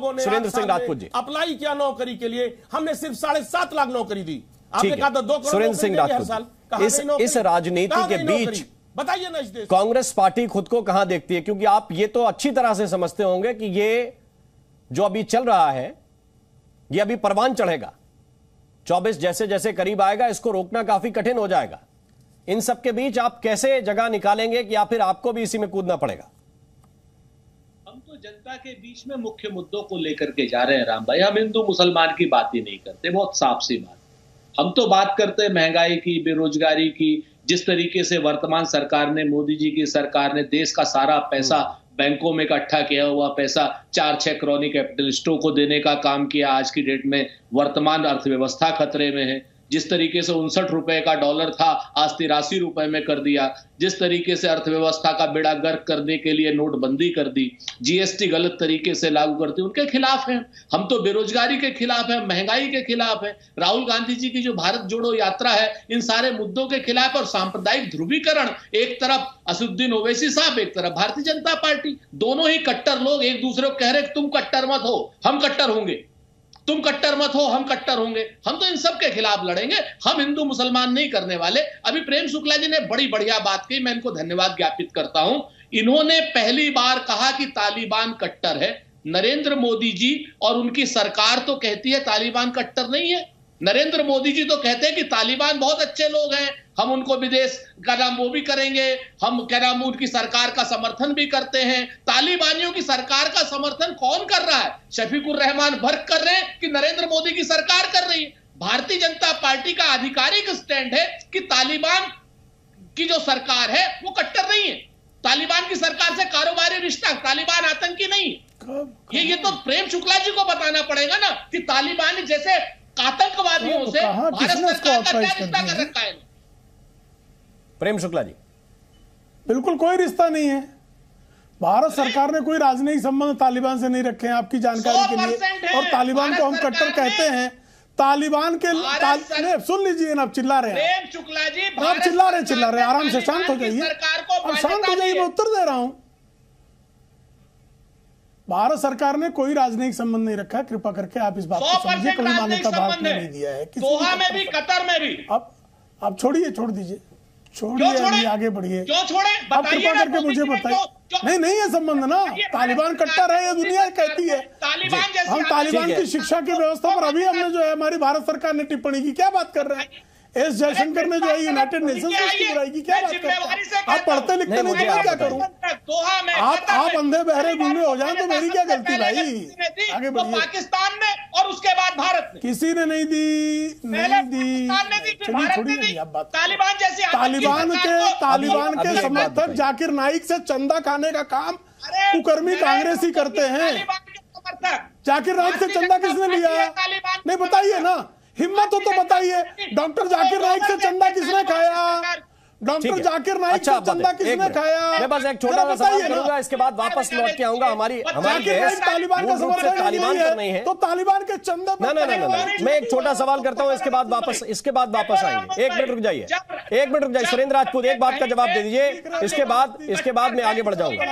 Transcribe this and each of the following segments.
लोगों ने सुरेंद्र सिंह राजपूत जी अप्लाई किया नौकरी के लिए, हमने सिर्फ 7.5 लाख नौकरी दी। आपने कहा था 2 करोड़ सुरेंद्र सिंह राजपूत, इस राजनीति के बीच बताइए ना, इस देश कांग्रेस पार्टी खुद को कहां देखती है? क्योंकि आप ये तो अच्छी तरह से समझते होंगे कि ये जो अभी चल रहा है ये अभी परवान चढ़ेगा, 24 जैसे जैसे करीब आएगा इसको रोकना काफी कठिन हो जाएगा। इन सब के बीच आप कैसे जगह निकालेंगे कि या फिर आपको भी इसी में कूदना पड़ेगा? हम तो जनता के बीच में मुख्य मुद्दों को लेकर के जा रहे हैं राम भाई। हम हिंदू मुसलमान की बात ही नहीं करते, बहुत साफ सी बात। हम तो बात करते हैं महंगाई की, बेरोजगारी की। जिस तरीके से वर्तमान सरकार ने, मोदी जी की सरकार ने देश का सारा पैसा बैंकों में इकट्ठा किया हुआ पैसा 4-6 क्रॉनिक कैपिटलिस्टों को देने का काम किया, आज की डेट में वर्तमान अर्थव्यवस्था खतरे में है। जिस तरीके से 59 रुपए का डॉलर था आज 83 रुपए में कर दिया। जिस तरीके से अर्थव्यवस्था का बेड़ा गर्क करने के लिए नोटबंदी कर दी, जीएसटी गलत तरीके से लागू करती, उनके खिलाफ हैं हम। तो बेरोजगारी के खिलाफ है, महंगाई के खिलाफ है, राहुल गांधी जी की जो भारत जोड़ो यात्रा है, इन सारे मुद्दों के खिलाफ। और सांप्रदायिक ध्रुवीकरण, एक तरफ असदुद्दीन ओवैसी साहब, एक तरफ भारतीय जनता पार्टी, दोनों ही कट्टर लोग एक दूसरे को कह रहे तुम कट्टर मत हो हम कट्टर होंगे, तुम कट्टर मत हो हम कट्टर होंगे। हम तो इन सब के खिलाफ लड़ेंगे, हम हिंदू मुसलमान नहीं करने वाले। अभी प्रेम शुक्ला जी ने बड़ी बढ़िया बात की, मैं इनको धन्यवाद ज्ञापित करता हूं। इन्होंने पहली बार कहा कि तालिबान कट्टर है। नरेंद्र मोदी जी और उनकी सरकार तो कहती है तालिबान कट्टर नहीं है। नरेंद्र मोदी जी तो कहते हैं कि तालिबान बहुत अच्छे लोग हैं, हम उनको विदेश का नाम वो भी करेंगे, हम क्या नाम उनकी सरकार का समर्थन भी करते हैं। तालिबानियों की सरकार का समर्थन कौन कर रहा है? शफीकुर रहमान बर्क कर रहे हैं कि नरेंद्र मोदी की सरकार कर रही है? भारतीय जनता पार्टी का आधिकारिक स्टैंड है कि तालिबान की जो सरकार है वो कट्टर नहीं है। तालिबान की सरकार से कारोबारी रिश्ता, तालिबान आतंकी नहीं है। ये तो प्रेम शुक्ला जी को बताना पड़ेगा ना कि तालिबान जैसे आतंकवादियों से भारत सरकार का क्या रिश्ता कर रखा है। प्रेम शुक्ला जी, बिल्कुल कोई रिश्ता नहीं है। भारत सरकार ने कोई राजनयिक संबंध तालिबान से नहीं रखे हैं, आपकी जानकारी के लिए। और तालिबान को हम कट्टर कहते हैं। तालिबान के सुन लीजिए ना, आप चिल्ला रहे हैं, प्रेम शुक्ला जी आप चिल्ला रहे, आराम से शांत हो जाइए, अब शांत हो जाइए, मैं उत्तर दे रहा हूं। भारत सरकार ने कोई राजनयिक संबंध नहीं रखा, कृपा करके आप इस बात को समझिए। कभी मान्यता भारत ने नहीं दिया है, दोहा में भी, कतर में भी। अब छोड़िए, छोड़ दीजिए, छोड़िए, आगे बढ़िए। क्यों छोड़े? आप कृपा करके मुझे बताइए। नहीं है संबंध ना, तालिबान कट्टर है, ये दुनिया कहती है। हम तालिबान की शिक्षा की व्यवस्था पर अभी हमने जो है हमारी भारत सरकार ने टिप्पणी की, क्या बात कर रहे हैं? एस जयशंकर ने जो है यूनाइटेड नेशंस की बुराई की, क्या बात करते हैं? आप पढ़ते लिखते नहीं, मैं क्या करूं? आप अंधे बहरे गूंगे हो जाएं तो मेरी क्या गलती भाई? आगे बढ़िए। पाकिस्तान ने और उसके बाद भारत ने, किसी ने नहीं दी, चलिए छोड़िए आप बात। तालिबान के समर्थक जाकिर नाइक से चंदा खाने का काम कुकर्मी कांग्रेसी करते हैं। जाकिर नाइक से चंदा किसने लिया? नहीं बताइए ना, हिम्मत हो तो बताइए। डॉक्टर जाकिर नाइक से चंदा किसने खाया? डॉक्टर जाकिर नाइक से चंदा किसने खाया? मैं बस एक छोटा सा सवाल करूंगा, इसके बाद वापस लौट के आऊंगा। हमारी तालिबान का समर्थन नहीं है तो तालिबान के चंदा मैं एक छोटा सवाल करता हूं, इसके बाद वापस आएंगे। 1 मिनट रुक जाइए, 1 मिनट रुक जाइए। सुरेंद्र राजपूत एक बात का जवाब दे दीजिए, इसके बाद मैं आगे बढ़ जाऊंगा।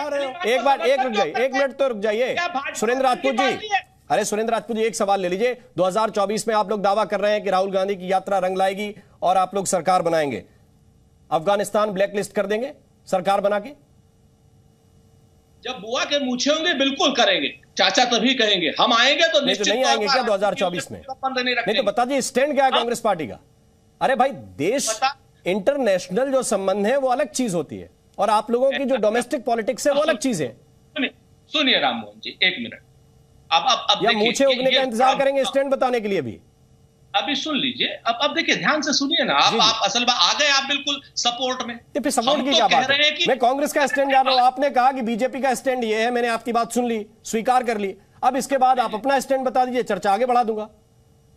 एक मिनट तो रुक जाइए सुरेंद्र राजपूत जी। अरे सुरेंद्र राजपूत जी, एक सवाल ले लीजिए। 2024 में आप लोग दावा कर रहे हैं कि राहुल गांधी की यात्रा रंग लाएगी और आप लोग सरकार बनाएंगे। अफगानिस्तान ब्लैकलिस्ट कर देंगे सरकार बना के? जब बुआ के मूछे होंगे बिल्कुल करेंगे, चाचा तभी कहेंगे। हम आएंगे तो नहीं आएंगे क्या 2024 में? नहीं तो बता दीजिए स्टैंड क्या है कांग्रेस पार्टी का? अरे भाई, देश इंटरनेशनल जो संबंध है वो अलग चीज होती है, और आप लोगों की जो डोमेस्टिक पॉलिटिक्स है वो अलग चीज है। सुनिए राममोहन जी, 1 मिनट। अब या मूछे उगने का इंतजार करेंगे स्टैंड बताने के लिए भी? अभी सुन लीजिए, अब देखिए, ध्यान से सुनिए ना। आप असल में आ गए, आप बिल्कुल सपोर्ट में। तो फिर सपोर्ट की क्या बात है? मैं कांग्रेस का स्टैंड जान रहा हूं, आपने कहा कि बीजेपी का स्टैंड ये है, मैंने आपकी बात सुन ली, स्वीकार कर ली। अब इसके बाद आप अपना स्टैंड बता दीजिए, चर्चा आगे बढ़ा दूंगा।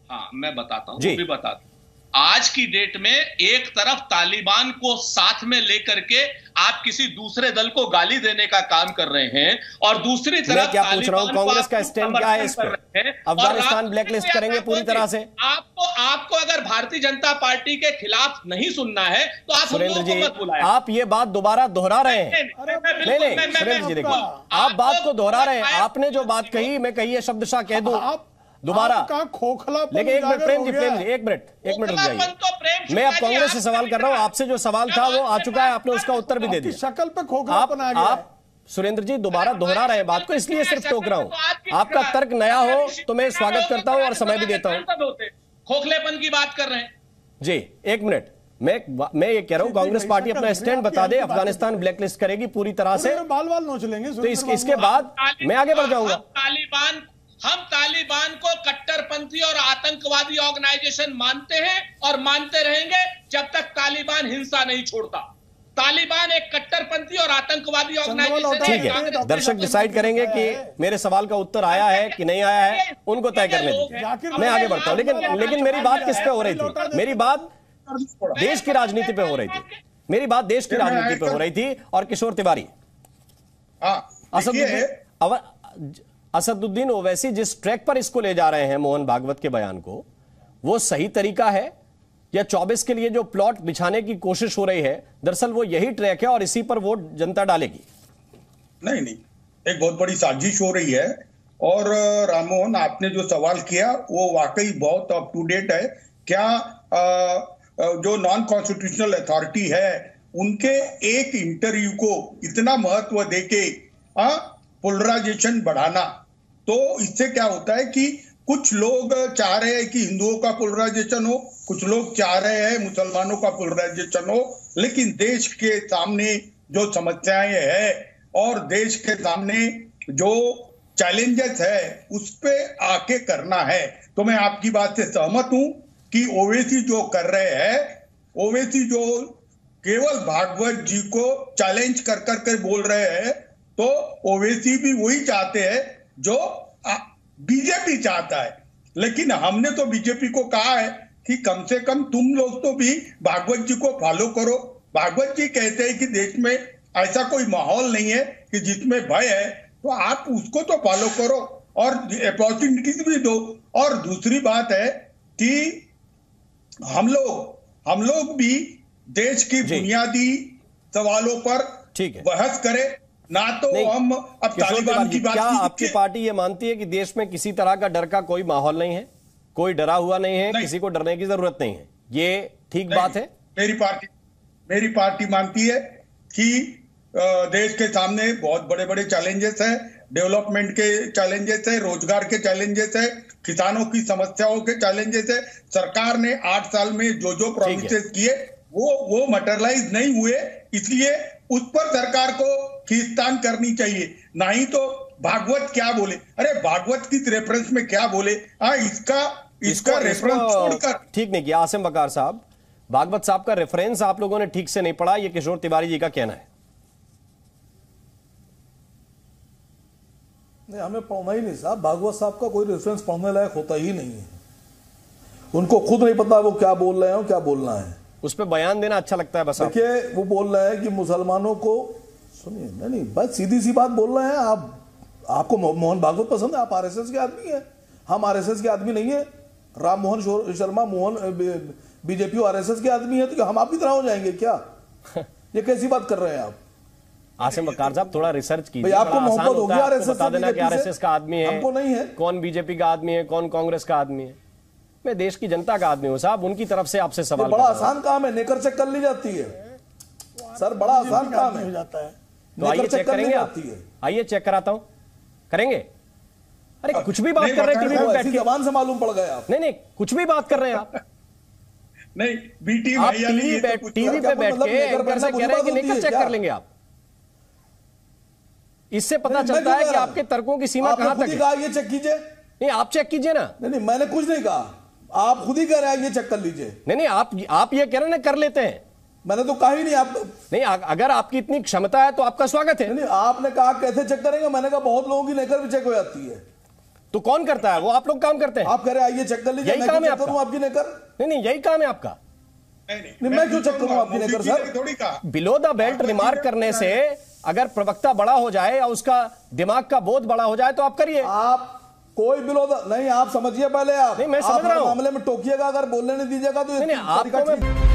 हाँ, मैं बताता हूँ, जी भी बताता हूँ। आज की डेट में एक तरफ तालिबान को साथ में लेकर के आप किसी दूसरे दल को गाली देने का काम कर रहे हैं और दूसरी तरफ क्या पूछ रहा हूं, कांग्रेस का स्टैंड क्या है इस पर? अफगानिस्तान ब्लैकलिस्ट करेंगे पूरी तरह से? आपको अगर भारतीय जनता पार्टी के खिलाफ नहीं सुनना है तो आप सुरेंद्र जी, आप ये बात दोबारा दोहरा रहे हैं। नहीं सुरेंद्र जी देखिए, आप बात को दोहरा रहे हैं। आपने जो बात कही, मैं कही है शब्दशः कह दूं दोबारा, लेकिन एक मिनट प्रेम जी, एक मिनट रुक जाइए। मैं अब कांग्रेस से सवाल कर रहा हूं, आपसे जो सवाल था वो आ चुका है, आपने उसका उत्तर भी दे दिया। शक्ल पे खोखलापन आ गया। आप सुरेंद्र जी दोबारा दोहरा रहे हैं बात को, इसलिए सिर्फ टोक रहा हूं। आपका तर्क नया हो तो मैं स्वागत करता हूं और समय भी देता हूं। खोखलेपन की बात कर रहे हैं जी, एक मिनट। मैं ये कह रहा हूं, कांग्रेस पार्टी अपना स्टैंड बता दे, अफगानिस्तान ब्लैकलिस्ट करेगी पूरी तरह से, बाल बाल नोच लेंगे। तो इसके बाद मैं आगे बढ़ जाऊंगा। हम तालिबान को कट्टरपंथी और आतंकवादी ऑर्गेनाइजेशन मानते हैं और मानते रहेंगे जब तक तालिबान हिंसा नहीं छोड़ता। तालिबान एक कट्टरपंथी और आतंकवादी ऑर्गेनाइजेशन है। ठीक है, दर्शक डिसाइड करेंगे कि मेरे सवाल का उत्तर आया है कि नहीं आया है, उनको तय करने दीजिए। मैं आगे बढ़ता हूं, लेकिन मेरी बात किस पे हो रही थी? मेरी बात देश की राजनीति पे हो रही थी। मेरी बात देश की राजनीति पे हो रही थी। और किशोर तिवारी, असदुद्दीन ओवैसी जिस ट्रैक पर इसको ले जा रहे हैं, मोहन भागवत के बयान को, वो सही तरीका है या 24 के लिए जो प्लॉट बिछाने की कोशिश हो रही है, दरअसल वो यही ट्रैक है और इसी पर वोट जनता डालेगी? नहीं, एक बहुत बड़ी साजिश हो रही है। और राममोहन, आपने जो सवाल किया वो वाकई बहुत अप टू डेट है। क्या जो नॉन कॉन्स्टिट्यूशनल अथॉरिटी है उनके एक इंटरव्यू को इतना महत्व देके पोलराइजेशन बढ़ाना, तो इससे क्या होता है कि कुछ लोग चाह रहे हैं कि हिंदुओं का पोलराइजेशन हो, कुछ लोग चाह रहे हैं मुसलमानों का पोलराइजेशन हो, लेकिन देश के सामने जो समस्याएं है और देश के सामने जो चैलेंजेस है उस पे आके करना है। तो मैं आपकी बात से सहमत हूं कि ओवैसी जो कर रहे हैं, ओवैसी जो केवल भागवत जी को चैलेंज कर करके बोल रहे हैं, तो ओवैसी भी वही चाहते हैं जो बीजेपी चाहता है। लेकिन हमने तो बीजेपी को कहा है कि कम से कम तुम लोग तो भी भागवत जी को फॉलो करो। भागवत जी कहते हैं कि देश में ऐसा कोई माहौल नहीं है कि जिसमें भय है, तो आप उसको तो फॉलो करो और अपॉर्चुनिटीज भी दो। और दूसरी बात है कि हम लोग भी देश की बुनियादी सवालों पर बहस करें, ना तो हम अब तालिबान की बात। क्या आपकी पार्टी ये मानती है कि देश में किसी तरह का डर का कोई माहौल नहीं है, कोई डरा हुआ नहीं है, किसी को डरने की जरूरत नहीं है? ये ठीक बात है? मेरी पार्टी मानती है कि देश के सामने बहुत बड़े बड़े चैलेंजेस हैं, डेवलपमेंट के चैलेंजेस है, रोजगार के चैलेंजेस है, किसानों की समस्याओं के चैलेंजेस है। सरकार ने 8 साल में जो प्रोमिसेस किए वो मटेरियलाइज नहीं हुए, इसलिए उस पर सरकार को खींचतान करनी चाहिए। नहीं तो भागवत क्या बोले, अरे भागवत की रेफरेंस में क्या बोले, इसका रेफरेंस छोड़कर ठीक नहीं किया। आसिम बकार साहब, भागवत साहब का रेफरेंस आप लोगों ने ठीक से नहीं पढ़ा, ये किशोर तिवारी जी का कहना है। नहीं, हमें पढ़ना ही नहीं साहब, भागवत साहब का कोई रेफरेंस पढ़ने लायक होता ही नहीं है। उनको खुद नहीं पता वो क्या बोल रहे हैं और क्या बोलना है। उस पर बयान देना अच्छा लगता है बस। देखिए, वो बोल रहे हैं कि मुसलमानों को, सुनिए, नहीं बस सीधी सी बात बोल रहे हैं। आपको मोहन भागवत पसंद है, आप आरएसएस के आदमी हैं, हम आरएसएस के आदमी नहीं है। राम मोहन शर्मा बीजेपी और आरएसएस के आदमी है, तो हम आप की तरह हो जाएंगे क्या? ये कैसी बात कर रहे हैं आप? आसिम बकार साहब, थोड़ा रिसर्च कीजिए। आपको मोहब्बत होगी आरएसएस, बता देना कि आरएसएस का आदमी है, हमको नहीं है। कौन बीजेपी का आदमी है, कौन कांग्रेस का आदमी है? मैं देश की जनता का आदमी हूं साहब, उनकी तरफ से आपसे सवाल। बड़ा आसान काम है, नेकर चेक कर ली जाती है सर, बड़ा आसान काम है। तो आइए चेक करेंगे आप, आइए चेक कराता हूं, करेंगे? अरे कुछ भी बात कर रहे हैं टीवी पे बैठ के, जबान से मालूम पड़ गए आप। नहीं कुछ भी बात कर रहे हैं आप। नहीं, बीटी आप टीवी पे बैठ के एंकर से कह रहे हैं कि नेकर चेक कर लेंगे आप। इससे पता चलता है कि आपके तर्कों की सीमा कहां तक है। ये चेक कीजिए। नहीं, आप चेक कीजिए ना। नहीं, मैंने कुछ नहीं कहा, आप खुद ही कह रहे हैं ये चेक कर लीजिए। नहीं, आप ये कह रहे हैं कर लेते हैं। मैंने तो कहा ही नहीं। आप नहीं, अगर आपकी इतनी क्षमता है तो आपका स्वागत है। नहीं, आपने कहा कैसे चेक करेंगे, मैंने कहा बहुत लोगों की लेकर भी चेक हो जाती है। तो कौन करता है? वो आप लोग काम करते हैं। आप कह रहे आइए चेक कर लीजिए, यही मैं काम है चेक करूं आपकी नेकर? नहीं, यही काम है आपका। नहीं, मैं क्यों चेक करूं आपकी नेकर सर? थोड़ी कहा बिलो द बेल्ट रिमार्क करने से अगर प्रवक्ता बड़ा हो जाए या उसका दिमाग का बोध बड़ा हो जाए तो आप करिए। आप कोई बिलो नहीं, आप समझिए पहले। आप नहीं, मैं समझ रहा हूं। मामले में टोकिएगा, अगर बोलने नहीं दीजिएगा तो नहीं, आपको मैं